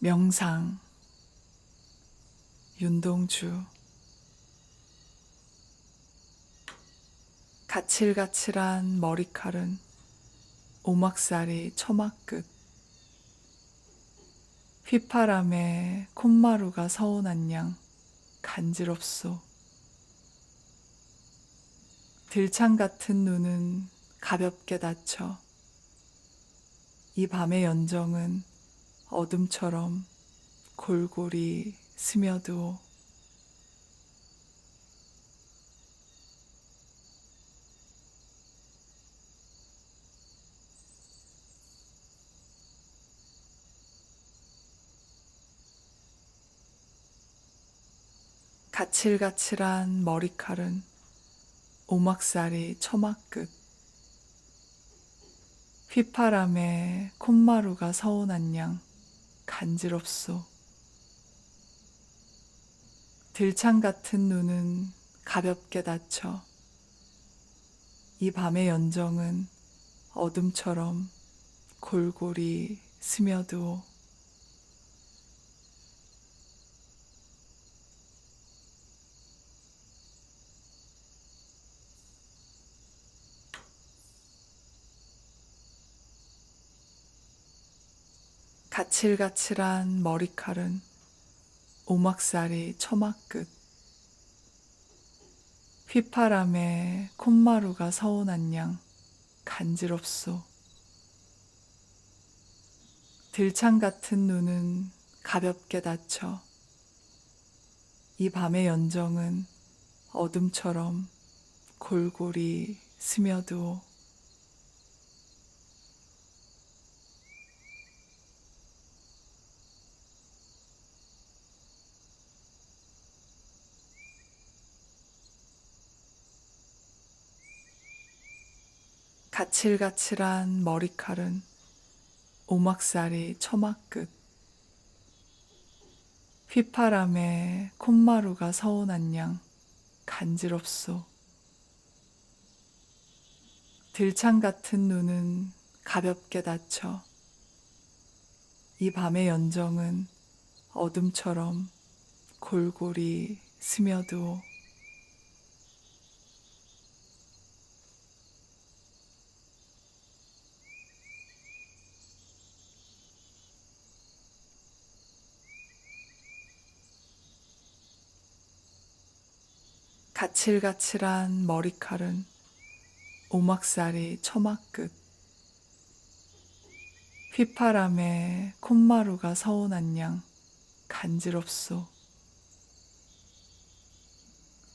명상, 윤동주. 가칠가칠한 머리칼은 오막살이 처마끝. 휘파람에 콧마루가 서운한 양 간지럽소. 들창 같은 눈은 가볍게 닫혀 이 밤의 연정은 어둠처럼 골골이 스며드오. 가칠가칠한 머리칼은 오막살이 처마끝. 휘파람에 콧마루가 서운한 양 간지럽소. 들창 같은 눈은 가볍게 닫혀 이 밤의 연정은 어둠처럼 골골이 스며드오. 가칠가칠한 머리칼은 오막살이 처마끝. 휘파람에 콧마루가 서운한 양 간지럽소. 들창 같은 눈은 가볍게 닫혀 이 밤의 연정은 어둠처럼 골골이 스며드오. 가칠가칠한 머리칼은 오막살이 처마끝. 휘파람에 콧마루가 서운한 양 간지럽소. 들창 같은 눈은 가볍게 닫혀 이 밤의 연정은 어둠처럼 골골이 스며드오. 가칠가칠한 머리칼은 오막살이 처마끝. 휘파람에 콧마루가 서운한 양 간지럽소.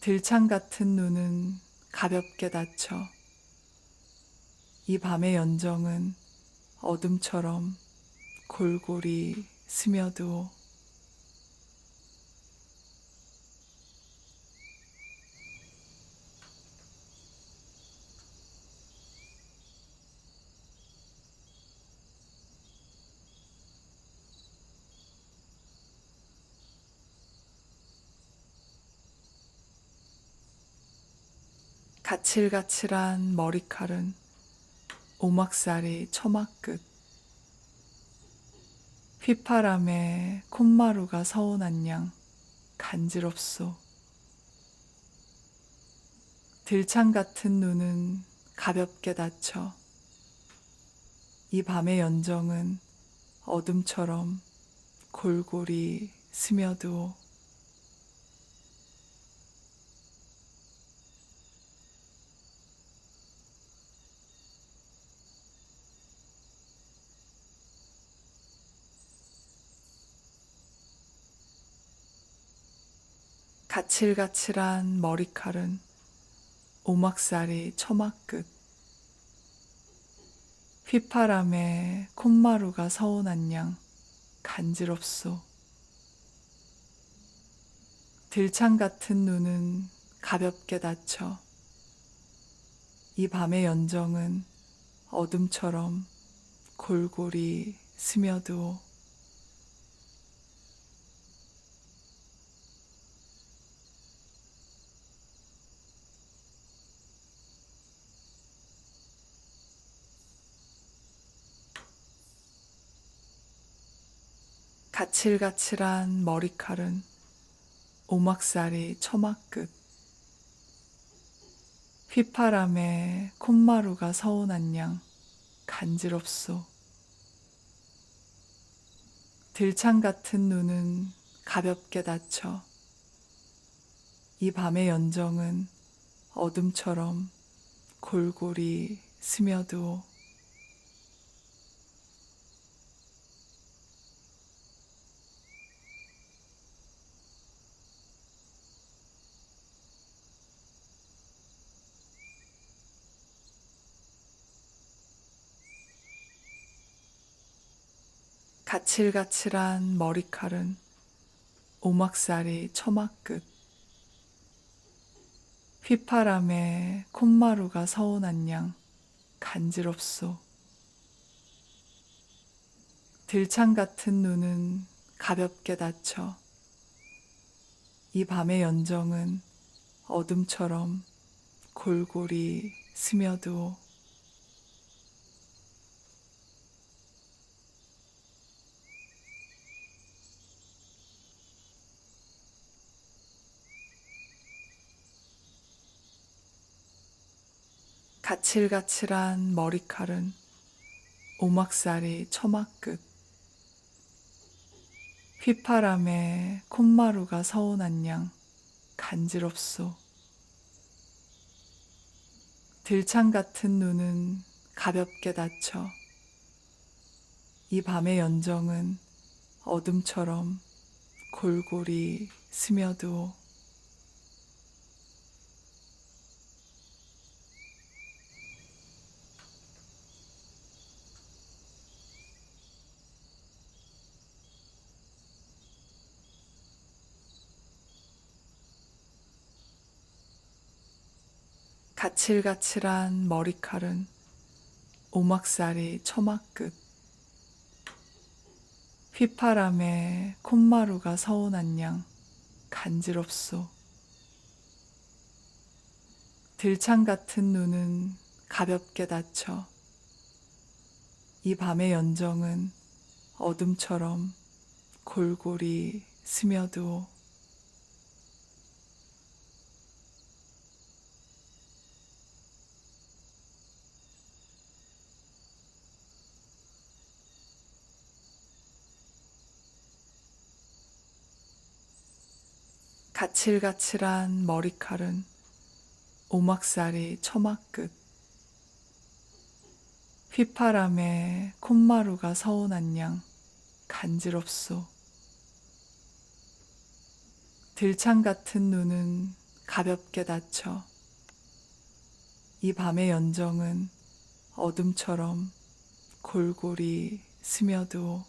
들창 같은 눈은 가볍게 닫혀 이 밤의 연정은 어둠처럼 골골이 스며드오. 가칠가칠한 머리칼은 오막살이 처마끝. 휘파람에 콧마루가 서운한 양 간지럽소. 들창 같은 눈은 가볍게 닫혀 이 밤의 연정은 어둠처럼 골골이 스며드오. 가칠가칠한 머리칼은 오막살이 처마끝. 휘파람에 콧마루가 서운한 양 간지럽소. 들창 같은 눈은 가볍게 닫혀 이 밤의 연정은 어둠처럼 골골이 스며드오. 가칠가칠한 머리칼은 오막살이 처마끝, 휘파람에 콧마루가 서운한 양 간지럽소. 들창 같은 눈은 가볍게 닫혀 이 밤의 연정은 어둠처럼 골골이 스며드오. 가칠가칠한 머리칼은 오막살이 처마끝, 휘파람에 콧마루가 서운한 양 간지럽소. 들창 같은 눈은 가볍게 닫혀 이 밤의 연정은 어둠처럼 골골이 스며드오. 가칠가칠한 머리칼은 오막살이 처마끝, 휘파람에 콧마루가 서운한 양 간지럽소. 들창 같은 눈은 가볍게 닫혀 이 밤의 연정은 어둠처럼 골골이 스며드오. 가칠가칠한 머리칼은 오막살이 처마끝, 휘파람에 콧마루가 서운한 양 간지럽소. 들창 같은 눈은 가볍게 닫혀 이 밤의 연정은 어둠처럼 골골이 스며드오. 가칠가칠한 머리칼은 오막살이 처마끝, 휘파람에 콧마루가 서운한 양 간지럽소. 들창 같은 눈은 가볍게 닫혀 이 밤의 연정은 어둠처럼 골골이 스며드오.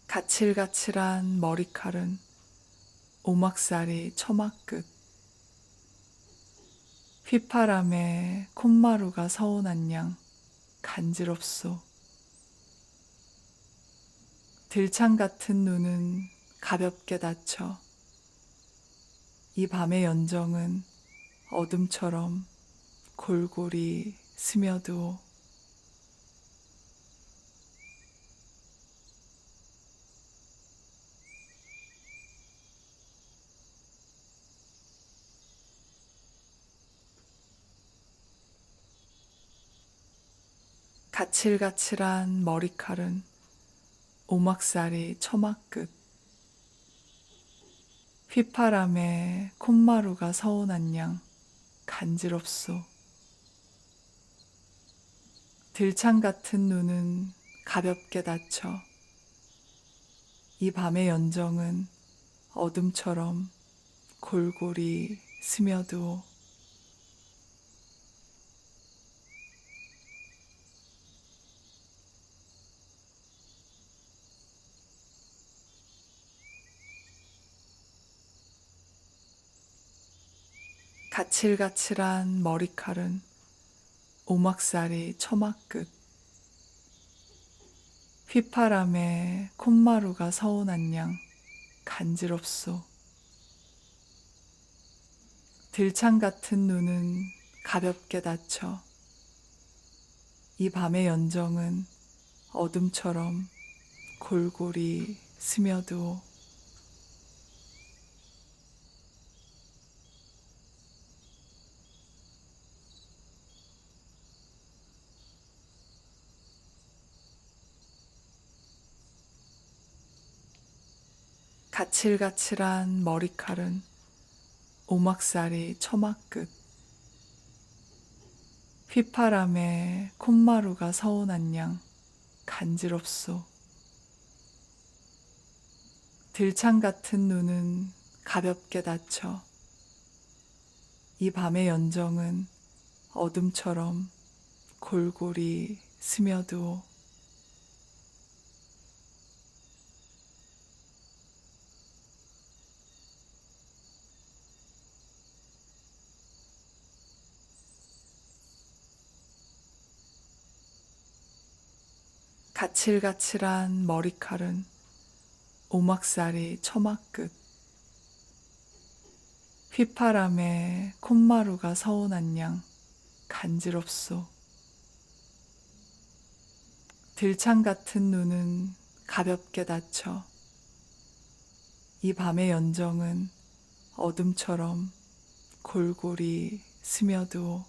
가칠가칠한 머리칼은 오막살이 처마끝, 휘파람에 콧마루가 서운한 양 간지럽소. 들창 같은 눈은 가볍게 닫혀 이 밤의 연정은 어둠처럼 골골이 스며드오. 가칠가칠한 머리칼은 오막살이 처마끝, 휘파람에 콧마루가 서운한 양 간지럽소. 들창 같은 눈은 가볍게 닫혀 이 밤의 연정은 어둠처럼 골골이 스며드오. 가칠가칠한 머리칼은 오막살이 처마끝, 휘파람에 콧마루가 서운한 양 간지럽소. 들창 같은 눈은 가볍게 닫혀 이 밤의 연정은 어둠처럼 골골이 스며드오. 가칠가칠한 머리칼은 오막살이 처마끝, 휘파람에 콧마루가 서운한 양 간지럽소. 들창 같은 눈은 가볍게 닫혀 이 밤의 연정은 어둠처럼 골골이 스며드오. 가칠가칠한 머리칼은 오막살이 처마끝, 휘파람에 콧마루가 서운한 양 간지럽소. 들창 같은 눈은 가볍게 닫혀 이 밤의 연정은 어둠처럼 골골이 스며드오.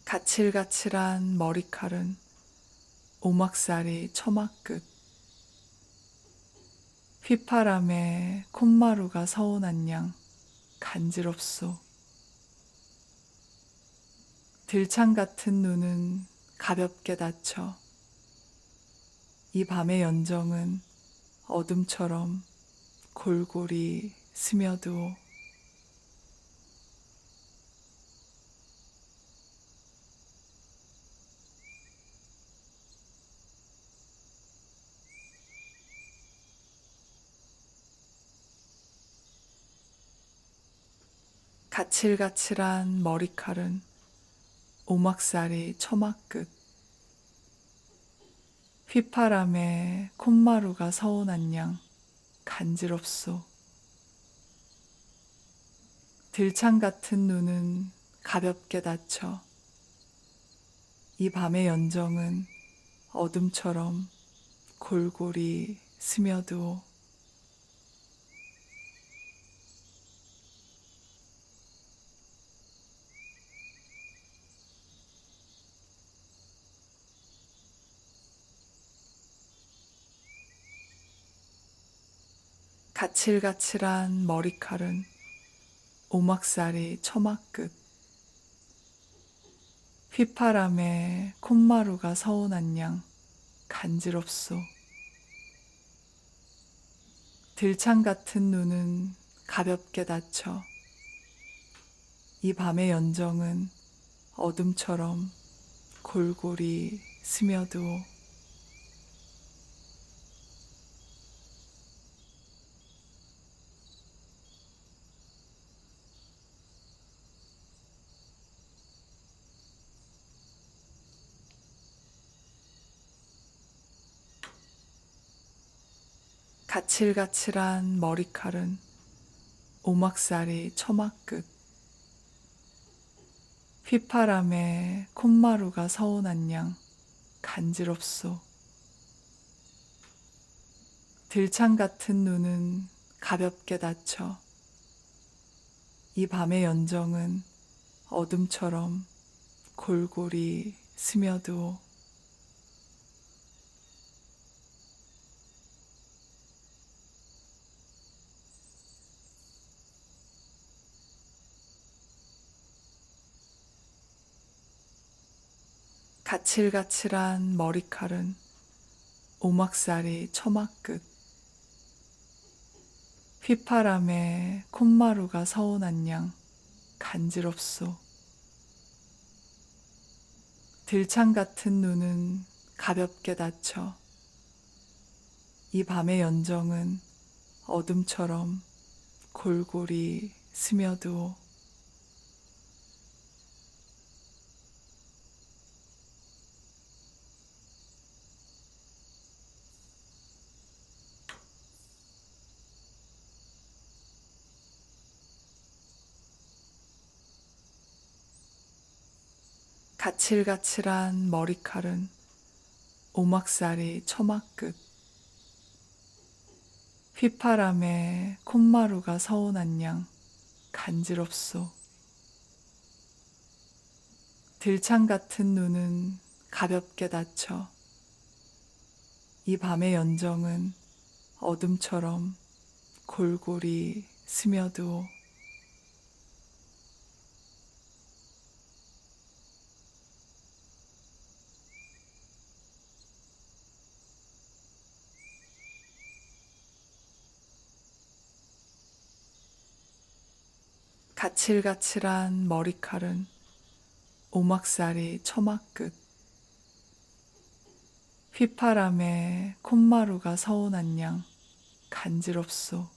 가칠가칠한 머리칼은 오막살이 처마끝, 휘파람에 콧마루가 서운한 양 간지럽소. 들창 같은 눈은 가볍게 닫혀 이 밤의 연정은 어둠처럼 골골이 스며드오. 가칠가칠한 머리칼은 오막살이 처마끝, 휘파람에 콧마루가 서운한 양 간지럽소. 들창 같은 눈은 가볍게 닫혀 이 밤의 연정은 어둠처럼 골골이 스며드오. 가칠가칠한 머리칼은 오막살이 처마끝, 휘파람에 콧마루가 서운한 양 간지럽소. 들창 같은 눈은 가볍게 닫혀 이 밤의 연정은 어둠처럼 골골이 스며드오. 가칠가칠한 머리칼은 오막살이 처마끝, 휘파람에 콧마루가 서운한 양 간지럽소. 들창 같은 눈은 가볍게 닫혀 이 밤의 연정은 어둠처럼 골골이 스며드오. 가칠가칠한 머리칼은 오막살이 처마끝, 휘파람에 콧마루가 서운한 양 간지럽소. 들창 같은 눈은 가볍게 닫혀 이 밤의 연정은 어둠처럼 골골이 스며드오. 가칠가칠한 머리칼은 오막살이 처막 끝. 휘파람에 콧마루가 서운한 양 간지럽소. 들창 같은 눈은 가볍게 닫혀 이 밤의 연정은 어둠처럼 골골이 스며드오. 가칠가칠한 머리칼은 오막살이 처막 끝. 휘파람에 콧마루가 서운한 양 간지럽소.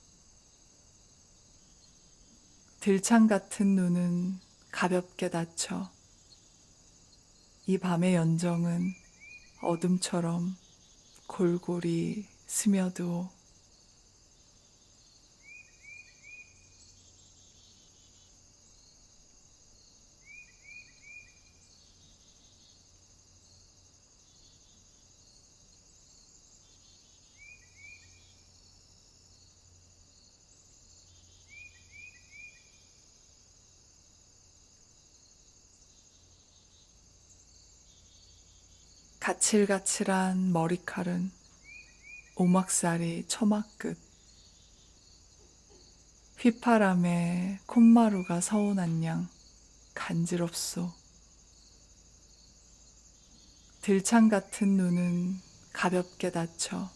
들창 같은 눈은 가볍게 닫혀 이 밤의 연정은 어둠처럼 골골이 스며드오. 가칠가칠한 머리칼은 오막살이 처막 끝. 휘파람에 콧마루가 서운한 양 간지럽소. 들창 같은 눈은 가볍게 닫혀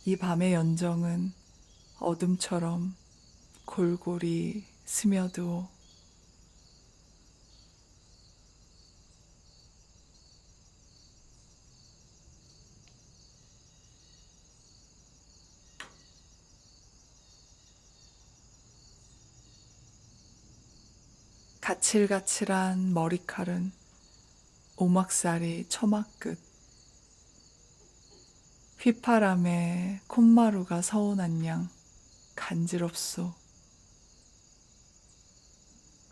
이 밤의 연정은 어둠처럼 골골이 스며드오. 가칠가칠한 머리칼은 오막살이 처막 끝. 휘파람에 콧마루가 서운한 양 간지럽소.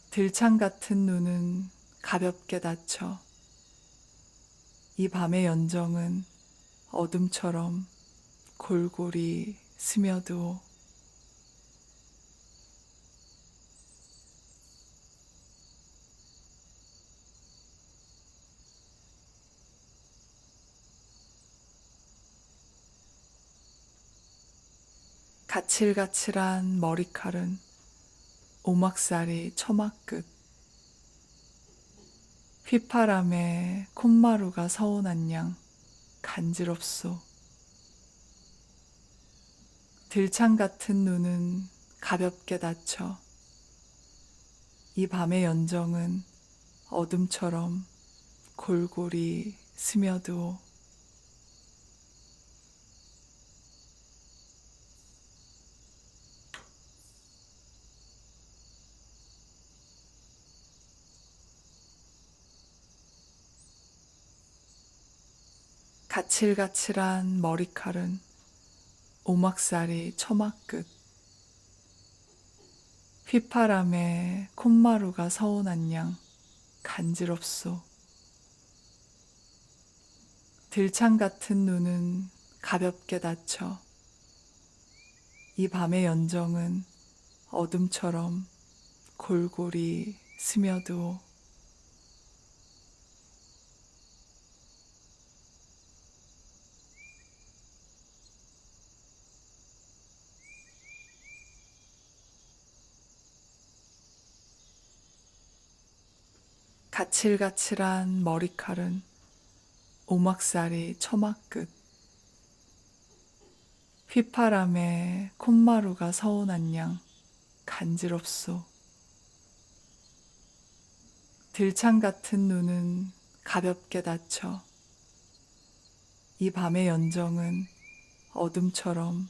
들창 같은 눈은 가볍게 닫혀 이 밤의 연정은 어둠처럼 골골이 스며드오. 가칠가칠한 머리칼은 오막살이 처막 끝. 휘파람에 콧마루가 서운한 양 간지럽소. 들창 같은 눈은 가볍게 닫혀 이 밤의 연정은 어둠처럼 골골이 스며드오. 가칠가칠한 머리칼은 오막살이 처막 끝. 휘파람에 콧마루가 서운한 양 간지럽소. 들창 같은 눈은 가볍게 닫혀 이 밤의 연정은 어둠처럼 골골이 스며드오. 가칠가칠한 머리칼은 오막살이 처막 끝. 휘파람에 콧마루가 서운한 양 간지럽소. 들창 같은 눈은 가볍게 닫혀 이 밤의 연정은 어둠처럼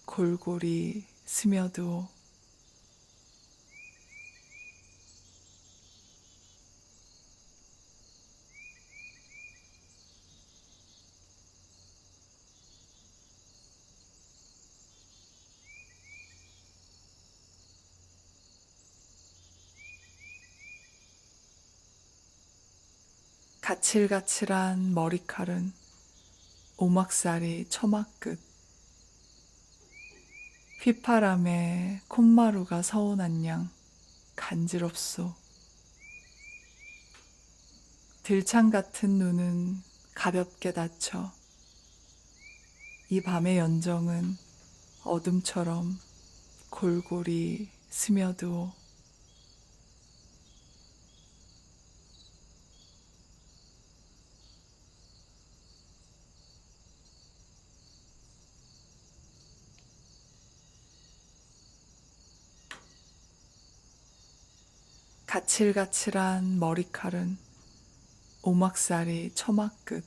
골골이 스며드오. 가칠가칠한 머리칼은 오막살이 처마끝. 휘파람에 콧마루가 서운한 양 간지럽소. 들창 같은 눈은 가볍게 닫혀 이 밤의 연정은 어둠처럼 골골이 스며드오. 가칠가칠한 머리칼은 오막살이 처마끝.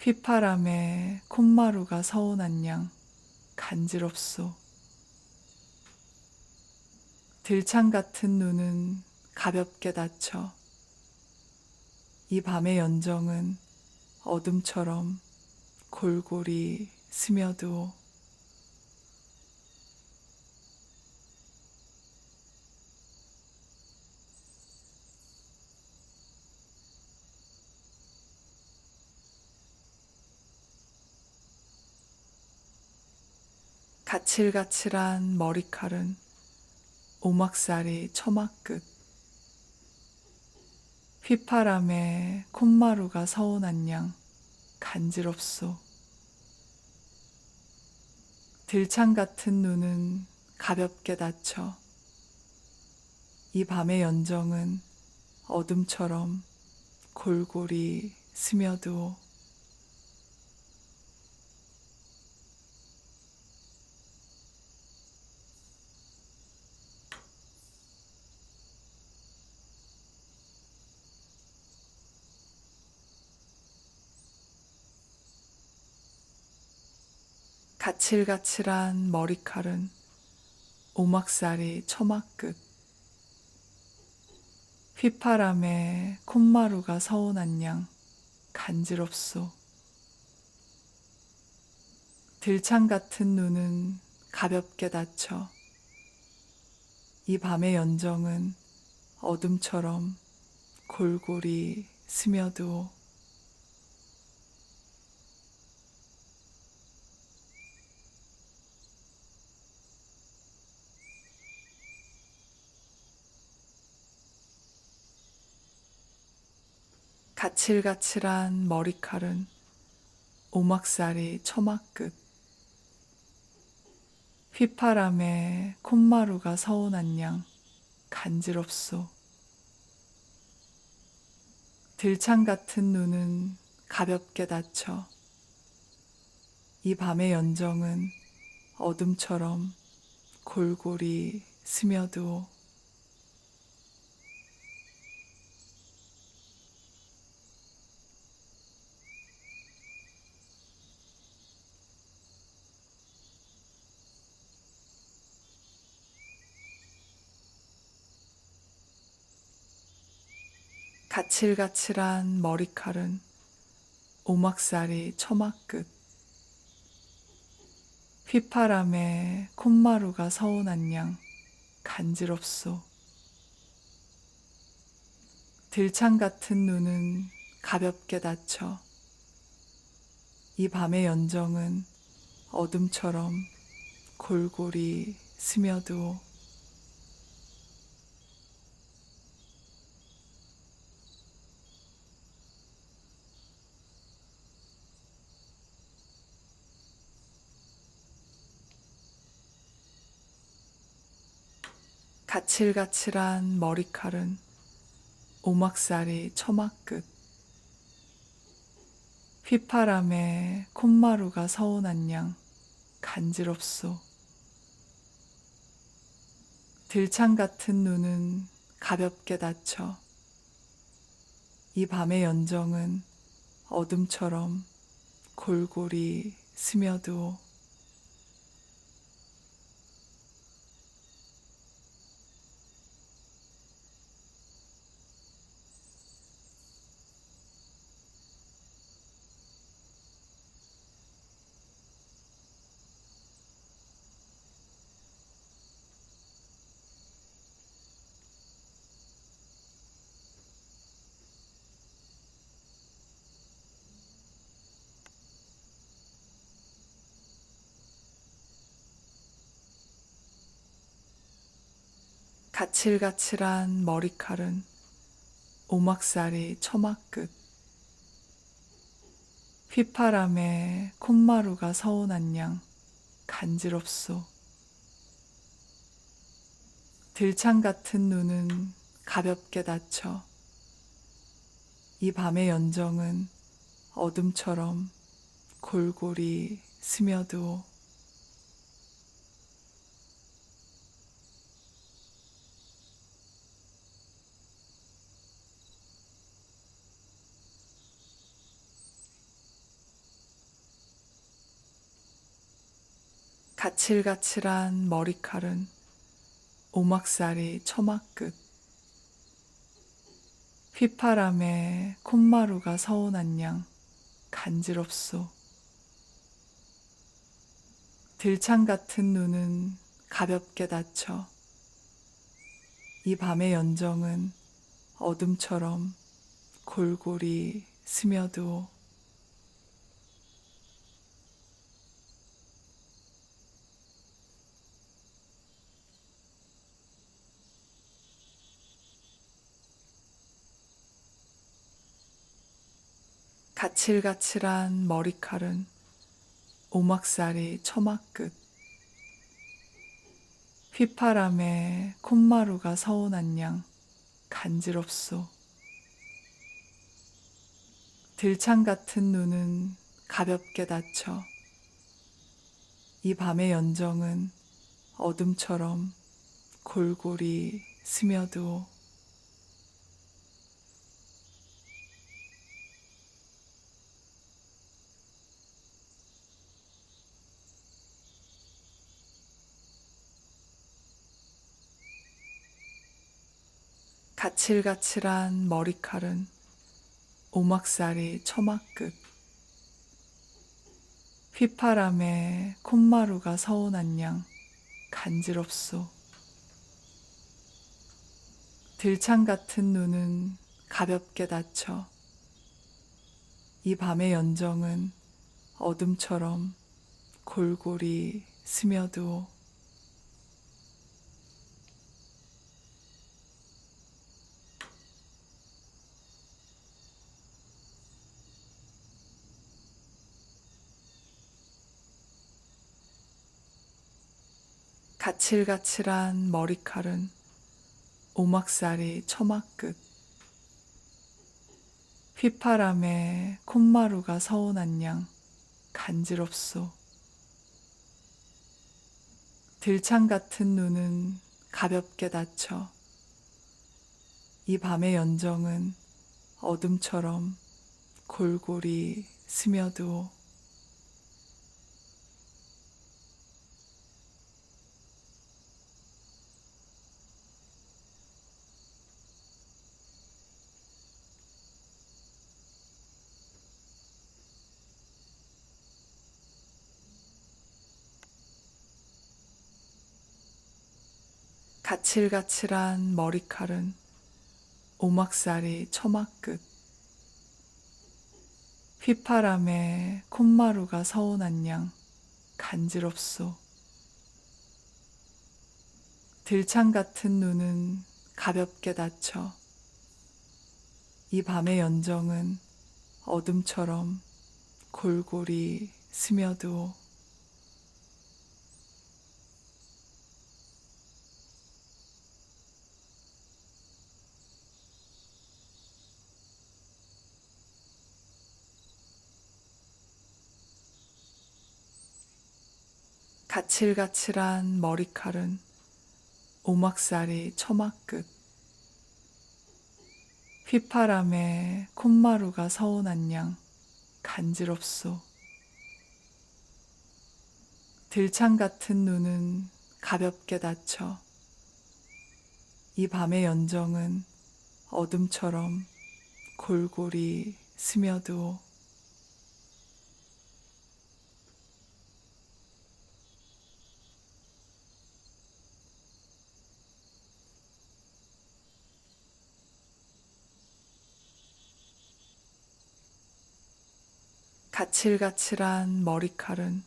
휘파람에 콧마루가 서운한 양 간지럽소. 들창 같은 눈은 가볍게 닫혀 이 밤의 연정은 어둠처럼 골골이 스며드오. 가칠가칠한 머리칼은 오막살이 처마끝. 휘파람에 콧마루가 서운한 양 간지럽소. 들창 같은 눈은 가볍게 닫혀 이 밤의 연정은 어둠처럼 골골이 스며드오. 가칠가칠한 머리칼은 오막살이 처마끝. 휘파람에 콧마루가 서운한 양 간지럽소. 들창 같은 눈은 가볍게 닫혀 이 밤의 연정은 어둠처럼 골골이 스며드오. 가칠가칠한 머리칼은 오막살이 처마끝. 휘파람에 콧마루가 서운한 양 간지럽소. 들창 같은 눈은 가볍게 닫혀 이 밤의 연정은 어둠처럼 골골이 스며드오. 가칠가칠한 머리칼은 오막살이 처마끝. 휘파람에 콧마루가 서운한 양 간지럽소. 들창 같은 눈은 가볍게 닫혀 이 밤의 연정은 어둠처럼 골골이 스며드오. 가칠가칠한 머리칼은 오막살이 처마끝. 휘파람에 콧마루가 서운한 양 간지럽소. 들창 같은 눈은 가볍게 닫혀 이 밤의 연정은 어둠처럼 골골이 스며드오. 가칠가칠한 머리칼은 오막살이 처마끝. 휘파람에 콧마루가 서운한 양 간지럽소. 들창 같은 눈은 가볍게 닫혀 이 밤의 연정은 어둠처럼 골골이 스며드오. 가칠가칠한 머리칼은 오막살이 처마끝. 휘파람에 콧마루가 서운한 양 간지럽소. 들창 같은 눈은 가볍게 닫혀 이 밤의 연정은 어둠처럼 골골이 스며드오. 가칠가칠한 머리칼은 오막살이 처마끝. 휘파람에 콧마루가 서운한 양 간지럽소. 들창 같은 눈은 가볍게 닫혀 이 밤의 연정은 어둠처럼 골골이 스며드오. 가칠가칠한 머리칼은 오막살이 처마끝. 휘파람에 콧마루가 서운한 양 간지럽소. 들창 같은 눈은 가볍게 닫혀 이 밤의 연정은 어둠처럼 골골이 스며드오. 가칠가칠한 머리칼은 오막살이 처마끝. 휘파람에 콧마루가 서운한 양 간지럽소. 들창 같은 눈은 가볍게 닫혀 이 밤의 연정은 어둠처럼 골골이 스며드오. 가칠가칠한 머리칼은 오막살이 처마끝. 휘파람에 콧마루가 서운한 양 간지럽소. 들창 같은 눈은 가볍게 닫혀 이 밤의 연정은 어둠처럼 골골이 스며드오. 가칠가칠한 머리칼은 오막살이 처마끝, 휘파람에 콧마루가 서운한 양 간지럽소. 들창 같은 눈은 가볍게 닫혀 이 밤의 연정은 어둠처럼 골골이 스며드오. 가칠가칠한 머리칼은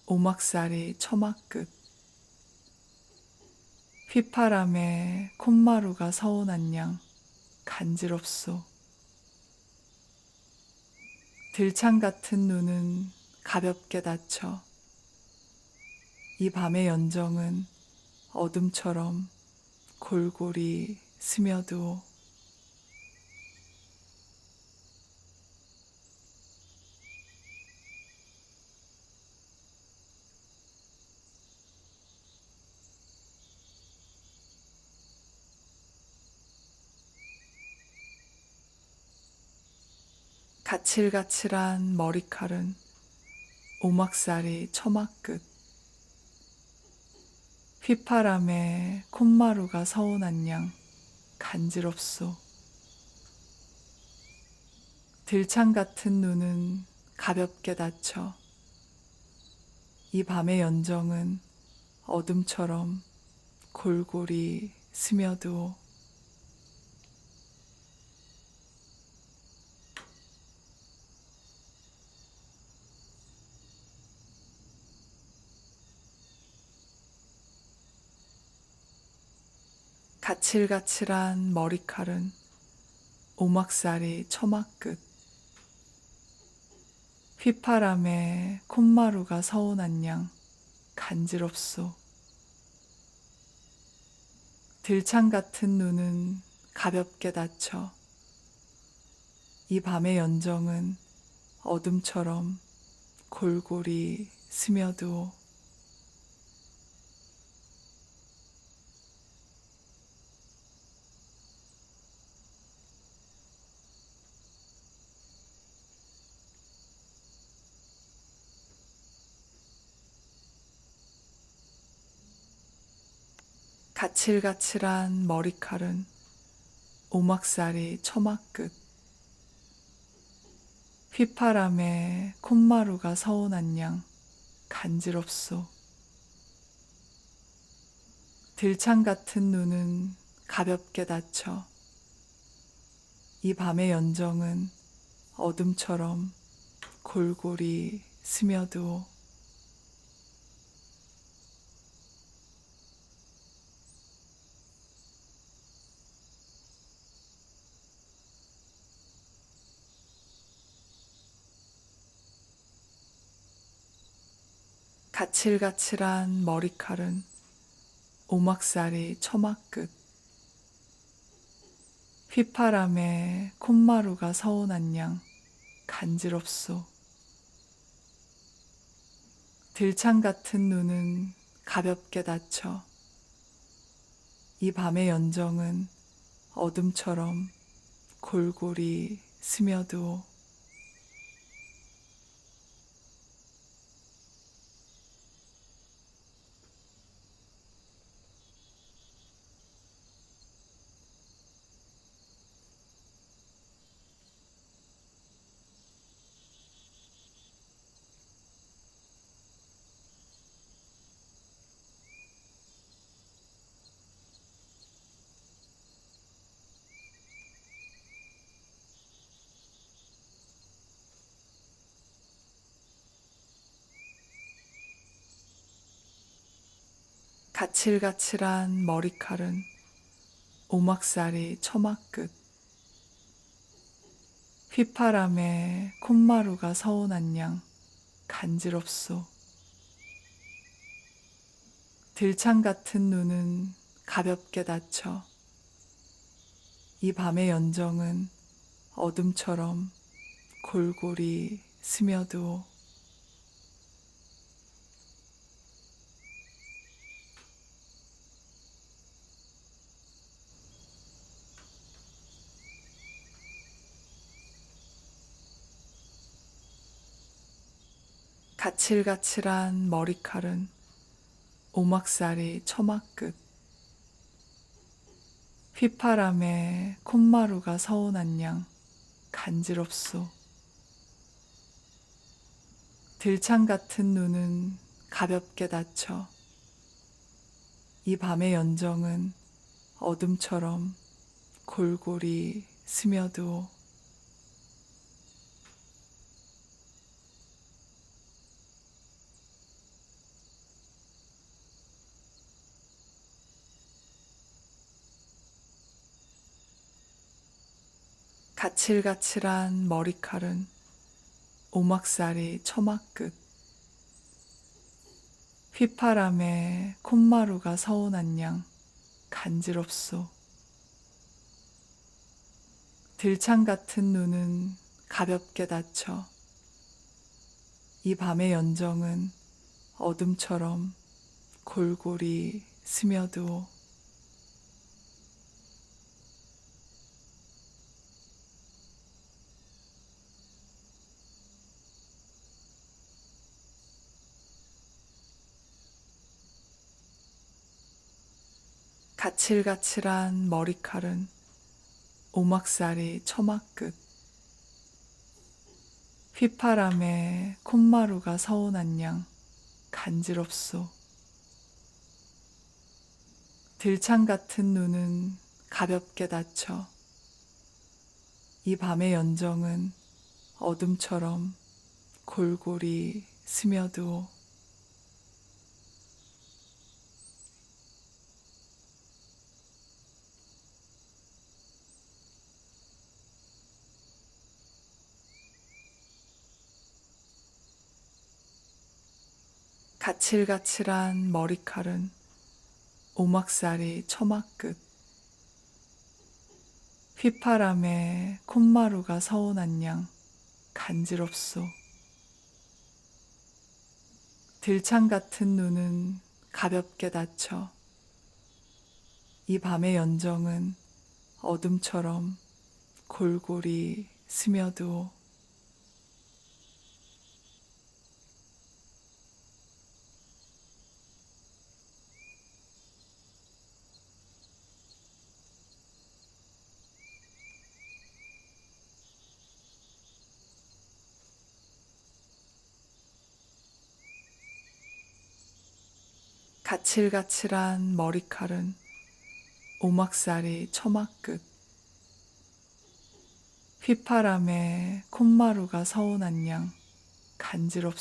오막살이 처마끝, 휘파람에 콧마루가 서운한 양 간지럽소. 들창 같은 눈은 가볍게 닫혀 이 밤의 연정은 어둠처럼 골골이 스며드오. 가칠가칠한 머리칼은 오막살이 처마끝, 휘파람에 콧마루가 서운한 양 간지럽소. 들창 같은 눈은 가볍게 닫혀 이 밤의 연정은 어둠처럼 골골이 스며드오. 가칠가칠한 머리칼은 오막살이 처마끝, 휘파람에 콧마루가 서운한 양 간지럽소. 들창 같은 눈은 가볍게 닫혀 이 밤의 연정은 어둠처럼 골골이 스며드오. 가칠가칠한 머리칼은 오막살이 처마끝, 휘파람에 콧마루가 서운한 양 간지럽소. 들창 같은 눈은 가볍게 닫혀 이 밤의 연정은 어둠처럼 골골이 스며드오. 가칠가칠한 머리칼은 오막살이 처마끝, 휘파람에 콧마루가 서운한 양 간지럽소. 들창 같은 눈은 가볍게 닫혀 이 밤의 연정은 어둠처럼 골골이 스며드오. 가칠가칠한 머리칼은 오막살이 처마끝, 휘파람에 콧마루가 서운한 양 간지럽소. 들창 같은 눈은 가볍게 닫혀 이 밤의 연정은 어둠처럼 골골이 스며드오. 가칠가칠한 머리칼은 오막살이 처마끝, 휘파람에 콧마루가 서운한 양 간지럽소. 들창 같은 눈은 가볍게 닫혀 이 밤의 연정은 어둠처럼 골골이 스며드오. 가칠가칠한 머리칼은 오막살이 처마끝, 휘파람에 콧마루가 서운한 양 간지럽소. 들창 같은 눈은 가볍게 닫혀 이 밤의 연정은 어둠처럼 골골이 스며드오. 가칠가칠한 머리칼은 오막살이 처마끝, 휘파람에 콧마루가 서운한 양 간지럽소. 들창 같은 눈은 가볍게 닫혀 이 밤의 연정은 어둠처럼 골골이 스며드오. 가칠가칠한 머리칼은 오막살이 처마끝, 휘파람에 콧마루가 서운한 양 간지럽소. 들창 같은 눈은 가볍게 닫혀 이 밤의 연정은 어둠처럼 골골이 스며드오. 가칠가칠한 머리칼은 오막살이 처마끝, 휘파람에 콧마루가 서운한 양 간지럽소.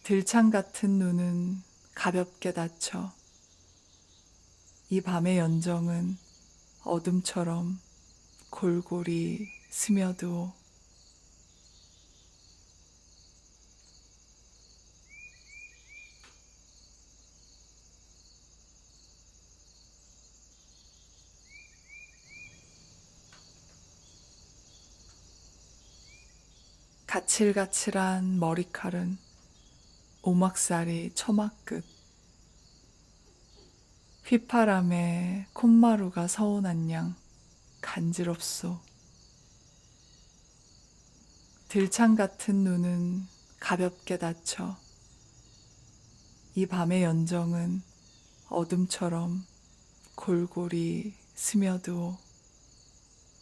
들창 같은 눈은 가볍게 닫혀 이 밤의 연정은 어둠처럼 골골이 스며드오. 가칠가칠한 머리칼은 오막살이 처마끝, 휘파람에 콧마루가 서운한 양 간지럽소. 들창 같은 눈은 가볍게 닫혀 이 밤의 연정은 어둠처럼 골골이 스며드오. 가칠가칠한 머리칼은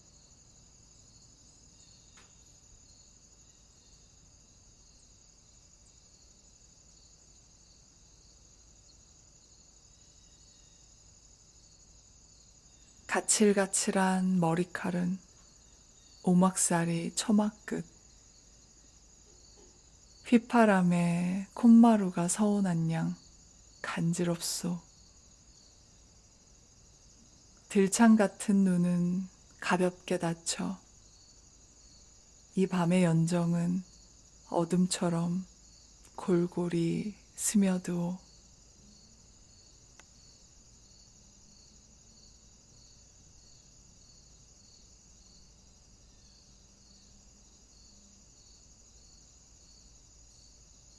오막살이 처마끝, 휘파람에 콧마루가 서운한 양 간지럽소. 들창 같은 눈은 가볍게 닫혀 이 밤의 연정은 어둠처럼 골골이 스며드오. 가칠가칠한 머리칼은 오막살이 처마끝, 휘파람에 콧마루가 서운한 양 간지럽소. 들창 같은 눈은 가볍게 닫혀 이 밤의 연정은 어둠처럼 골골이 스며드오. 휘파람에 콧마루가 서운한 양 간지럽소. 들창 같은 눈은 가볍게 닫혀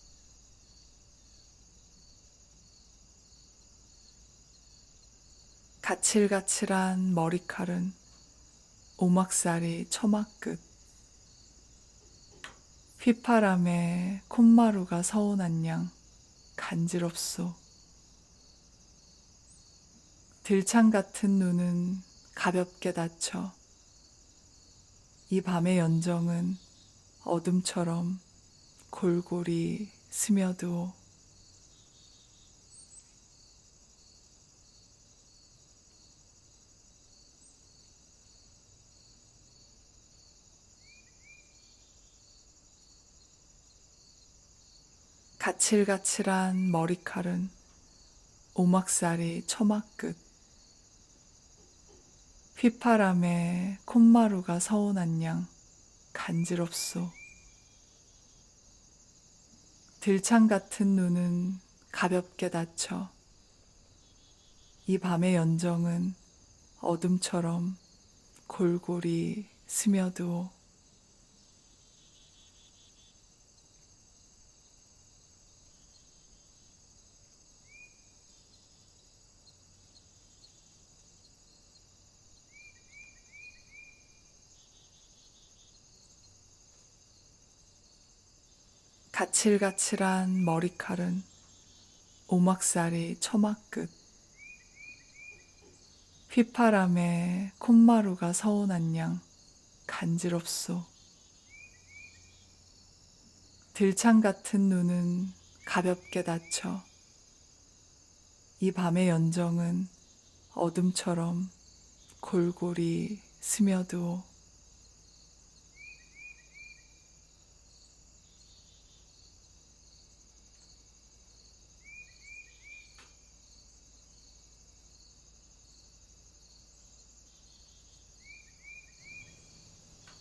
이 밤의 연정은 어둠처럼 골골이 스며드오. 가칠가칠한 머리칼은 오막살이 처마끝, 휘파람에 콧마루가 서운한 양 간지럽소. 들창 같은 눈은 가볍게 닫혀 이 밤의 연정은 어둠처럼 골골이 스며드오. 가칠가칠한 머리칼은 오막살이 처마끝. 휘파람에 콧마루가 서운한 양 간지럽소. 들창 같은 눈은 가볍게 닫혀 이 밤의 연정은 어둠처럼 골골이 스며드오. 가칠가칠한 머리칼은 오막살이 처마끝. 휘파람에 콧마루가 서운한 양 간지럽소. 들창 같은 눈은 가볍게 닫혀 이 밤의 연정은 어둠처럼 골골이 스며드오.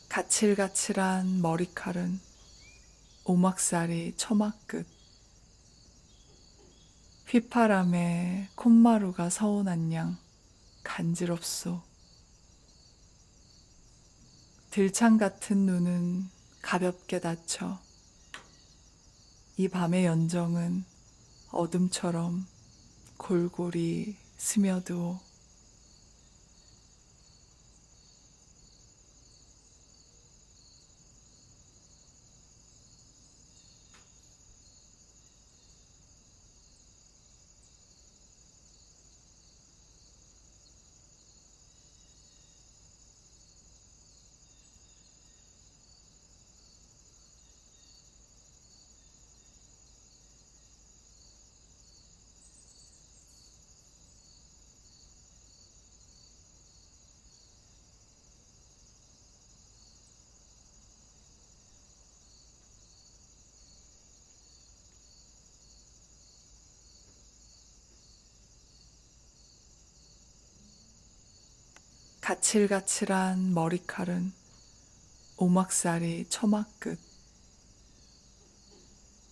가칠가칠한 머리칼은 오막살이 처마끝. 휘파람에 콧마루가 서운한 양 간지럽소. 들창 같은 눈은 가볍게 닫혀 이 밤의 연정은 어둠처럼 골골이 스며드오. 가칠가칠한 머리칼은 오막살이 처마끝.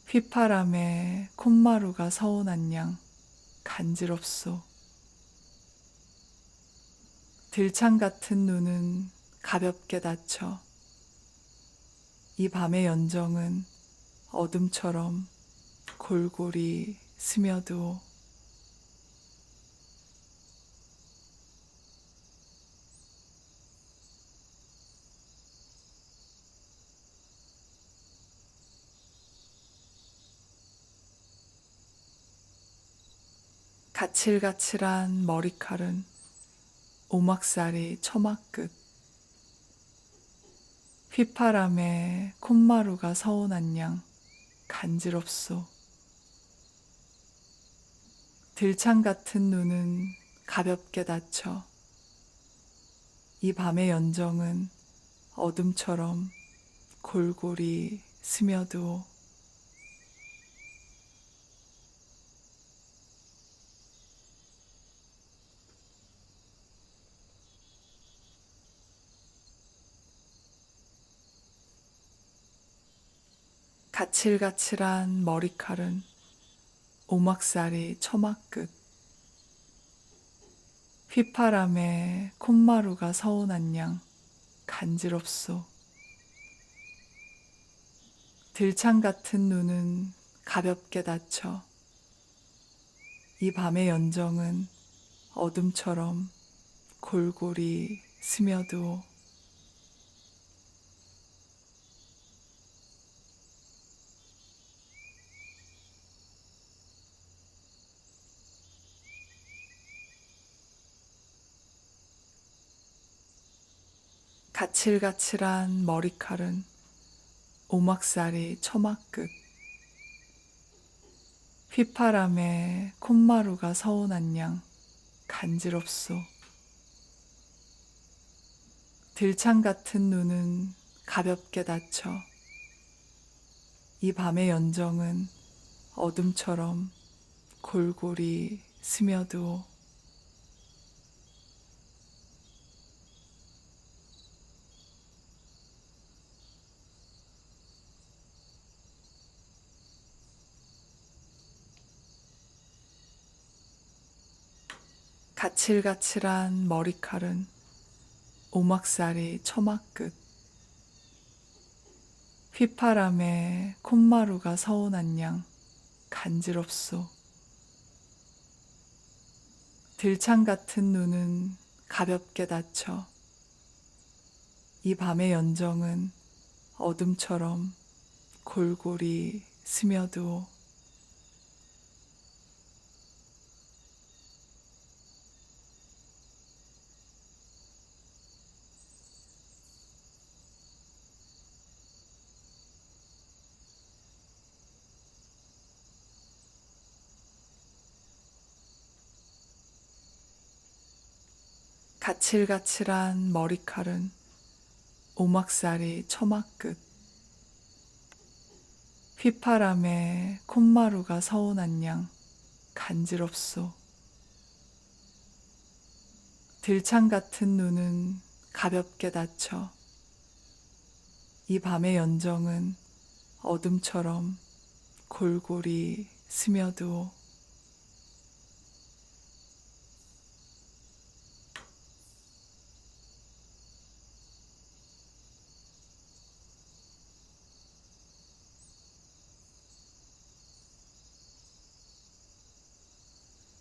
휘파람에 콧마루가 서운한 양 간지럽소. 들창 같은 눈은 가볍게 닫혀 이 밤의 연정은 어둠처럼 골골이 스며드오. 가칠가칠한 머리칼은 오막살이 처마끝. 휘파람에 콧마루가 서운한 양 간지럽소. 들창 같은 눈은 가볍게 닫혀 이 밤의 연정은 어둠처럼 골골이 스며드오. 가칠가칠한 머리칼은 오막살이 처마끝. 휘파람에 콧마루가 서운한 양 간지럽소. 들창 같은 눈은 가볍게 닫혀 이 밤의 연정은 어둠처럼 골골이 스며드오. 가칠가칠한 머리칼은 오막살이 처마끝, 휘파람에 콧마루가 서운한 양 간지럽소. 들창 같은 눈은 가볍게 닫혀 이 밤의 연정은 어둠처럼 골골이 스며드오. 가칠가칠한 머리칼은 오막살이 처마끝, 휘파람에 콧마루가 서운한 양 간지럽소. 들창 같은 눈은 가볍게 닫혀 이 밤의 연정은 어둠처럼 골골이 스며드오. 가칠가칠한 머리칼은 오막살이 처마끝, 휘파람에 콧마루가 서운한 양 간지럽소. 들창 같은 눈은 가볍게 닫혀 이 밤의 연정은 어둠처럼 골골이 스며드오.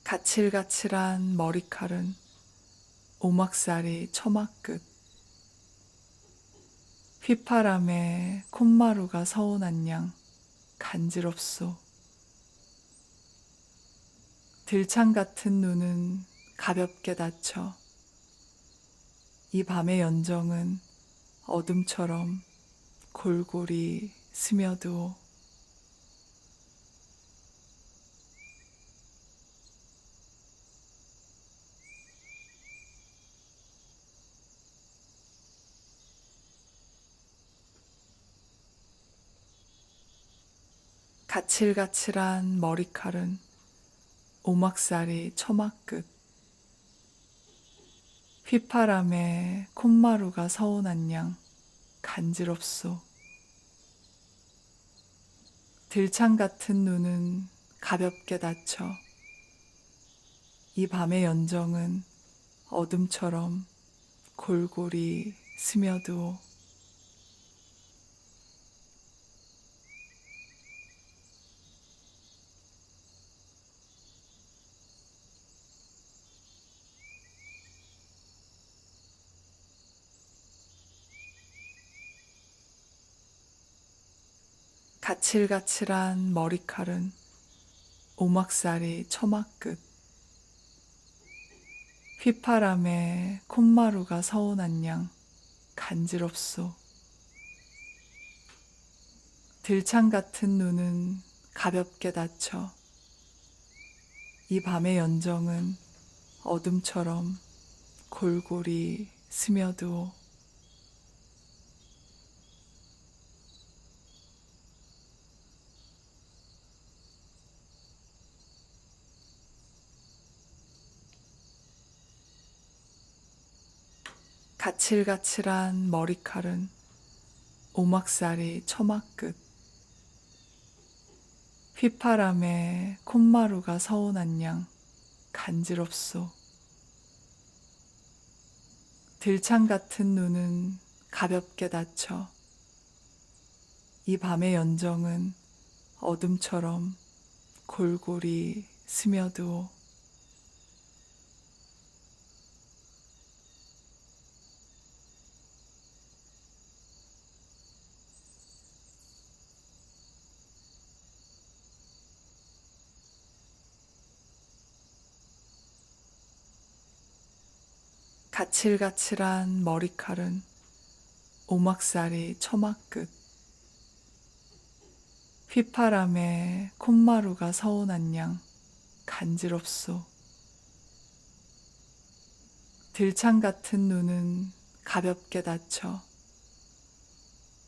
가칠가칠한 머리칼은 오막살이 처마끝, 휘파람에 콧마루가 서운한 양 간지럽소. 들창 같은 눈은 가볍게 닫혀 이 밤의 연정은 어둠처럼 골골이 스며드오. 가칠가칠한 머리칼은 오막살이 처마끝, 휘파람에 콧마루가 서운한 양 간지럽소. 들창 같은 눈은 가볍게 닫혀 이 밤의 연정은 어둠처럼 골골이 스며드오. 가칠가칠한 머리칼은 오막살이 처마끝, 휘파람에 콧마루가 서운한 양 간지럽소. 들창 같은 눈은 가볍게 닫혀 이 밤의 연정은 어둠처럼 골골이 스며드오. 가칠가칠한 머리칼은 오막살이 처마끝, 휘파람에 콧마루가 서운한 양 간지럽소. 들창 같은 눈은 가볍게 닫혀 이 밤의 연정은 어둠처럼 골골이 스며드오. 가칠가칠한 머리칼은 오막살이 처마끝 휘파람에 콧마루가 서운한 양 간지럽소. 들창 같은 눈은 가볍게 닫혀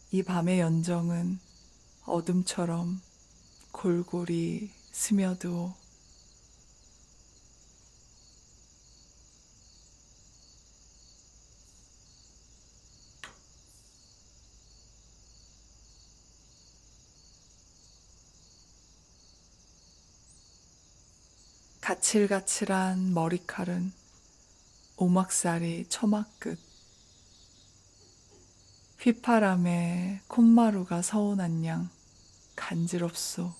이 밤의 연정은 어둠처럼 골골이 스며드오. 가칠가칠한 머리칼은 오막살이 처마끝 휘파람에 콧마루가 서운한 양 간지럽소.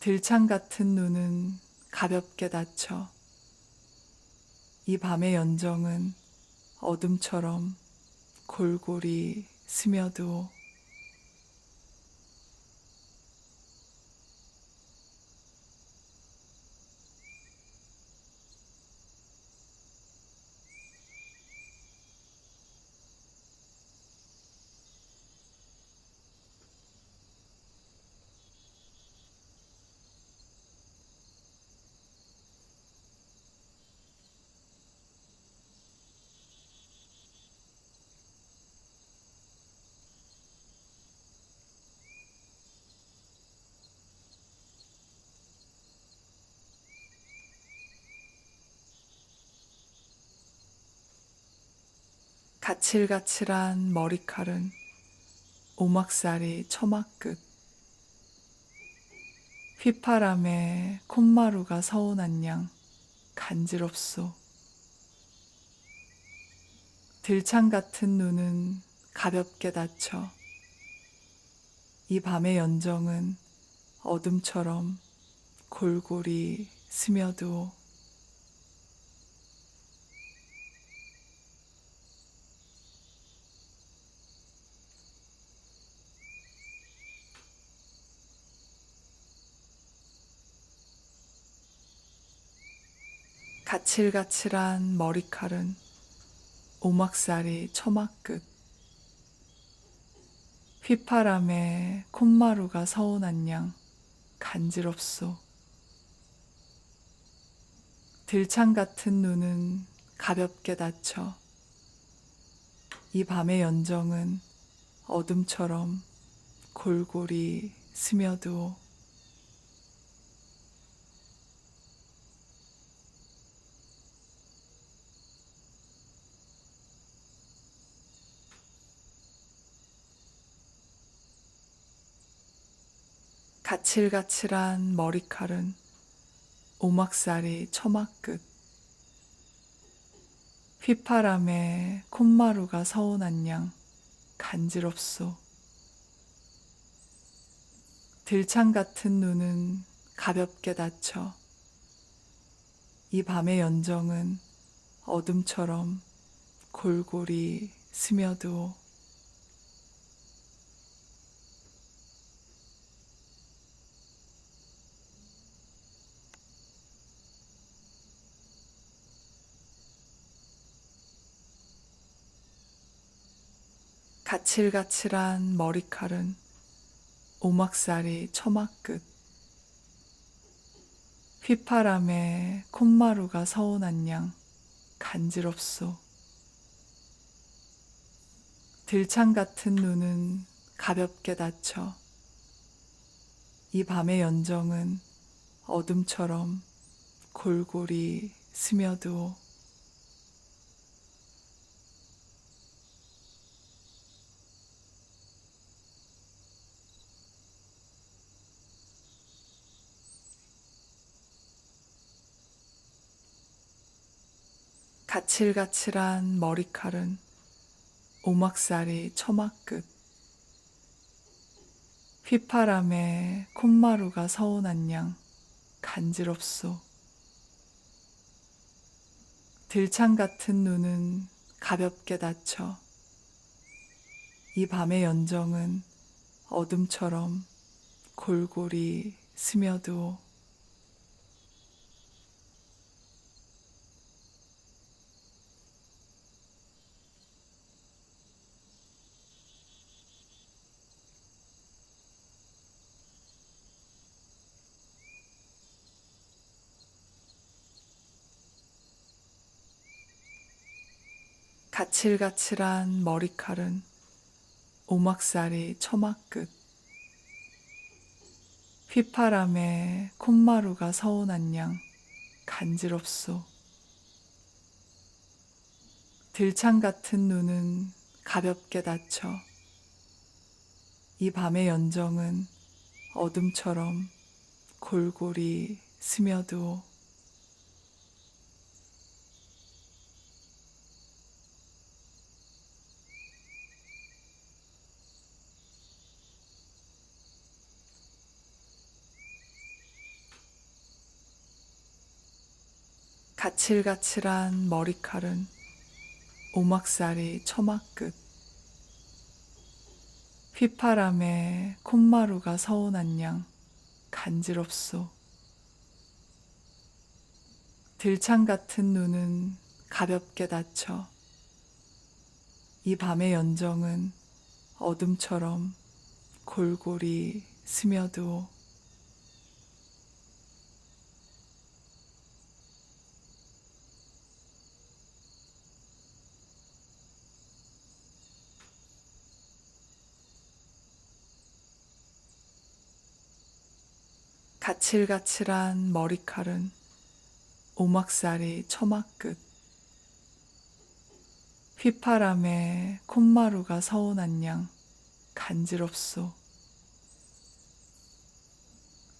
들창 같은 눈은 가볍게 닫혀 이 밤의 연정은 어둠처럼 골골이 스며드오. 가칠가칠한 머리칼은 오막살이 처마끝 휘파람에 콧마루가 서운한 양 간지럽소. 들창 같은 눈은 가볍게 닫혀 이 밤의 연정은 어둠처럼 골골이 스며드오. 가칠가칠한 머리칼은 오막살이 처마끝 휘파람에 콧마루가 서운한 양 간지럽소. 들창 같은 눈은 가볍게 닫혀 이 밤의 연정은 어둠처럼 골골이 스며드오. 가칠가칠한 머리칼은 오막살이 처마끝 휘파람에 콧마루가 서운한 양 간지럽소. 들창 같은 눈은 가볍게 닫혀 이 밤의 연정은 어둠처럼 골골이 스며드오. 가칠가칠한 머리칼은 오막살이 처마끝 휘파람에 콧마루가 서운한 양 간지럽소. 들창 같은 눈은 가볍게 닫혀 이 밤의 연정은 어둠처럼 골골이 스며드오. 가칠가칠한 머리칼은 오막살이 처마끝 휘파람에 콧마루가 서운한 양 간지럽소. 들창 같은 눈은 가볍게 닫혀 이 밤의 연정은 어둠처럼 골골이 스며드오. 가칠가칠한 머리칼은 오막살이 처마끝, 휘파람에 콧마루가 서운한 양 간지럽소. 들창 같은 눈은 가볍게 닫혀 이 밤의 연정은 어둠처럼 골골이 스며드오. 가칠가칠한 머리칼은 오막살이 처마끝, 휘파람에 콧마루가 서운한 양 간지럽소. 들창 같은 눈은 가볍게 닫혀 이 밤의 연정은 어둠처럼 골골이 스며드오. 가칠가칠한 머리칼은 오막살이 처마끝, 휘파람에 콧마루가 서운한 양 간지럽소.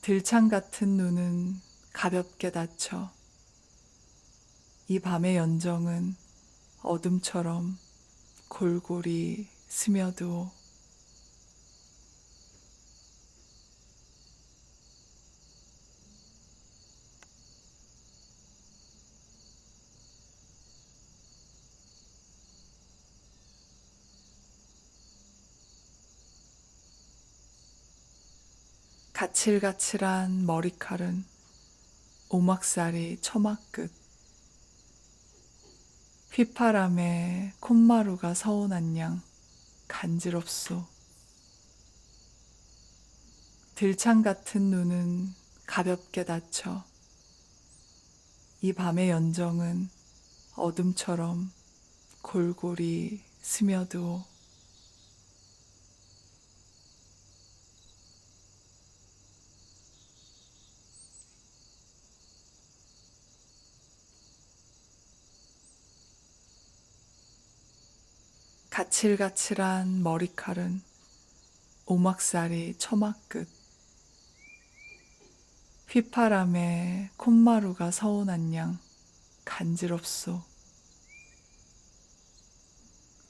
들창 같은 눈은 가볍게 닫혀 이 밤의 연정은 어둠처럼 골골이 스며드오. 가칠가칠한 머리칼은 오막살이 처마끝, 휘파람에 콧마루가 서운한 양 간지럽소. 들창 같은 눈은 가볍게 닫혀 이 밤의 연정은 어둠처럼 골골이 스며드오. 가칠가칠한 머리칼은 오막살이 처마끝, 휘파람에 콧마루가 서운한 양 간지럽소.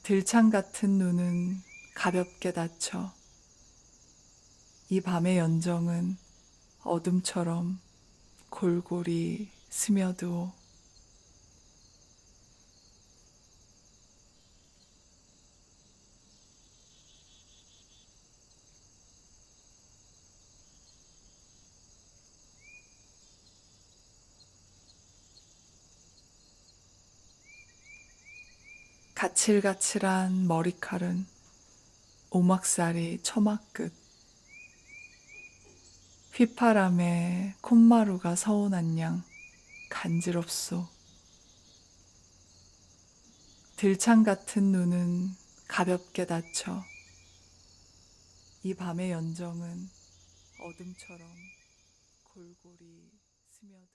들창 같은 눈은 가볍게 닫혀 이 밤의 연정은 어둠처럼 골골이 스며드오. 가칠가칠한 머리칼은 오막살이 처마끝, 휘파람에 콧마루가 서운한 양 간지럽소. 들창 같은 눈은 가볍게 닫혀 이 밤의 연정은 어둠처럼 골골이 스며들어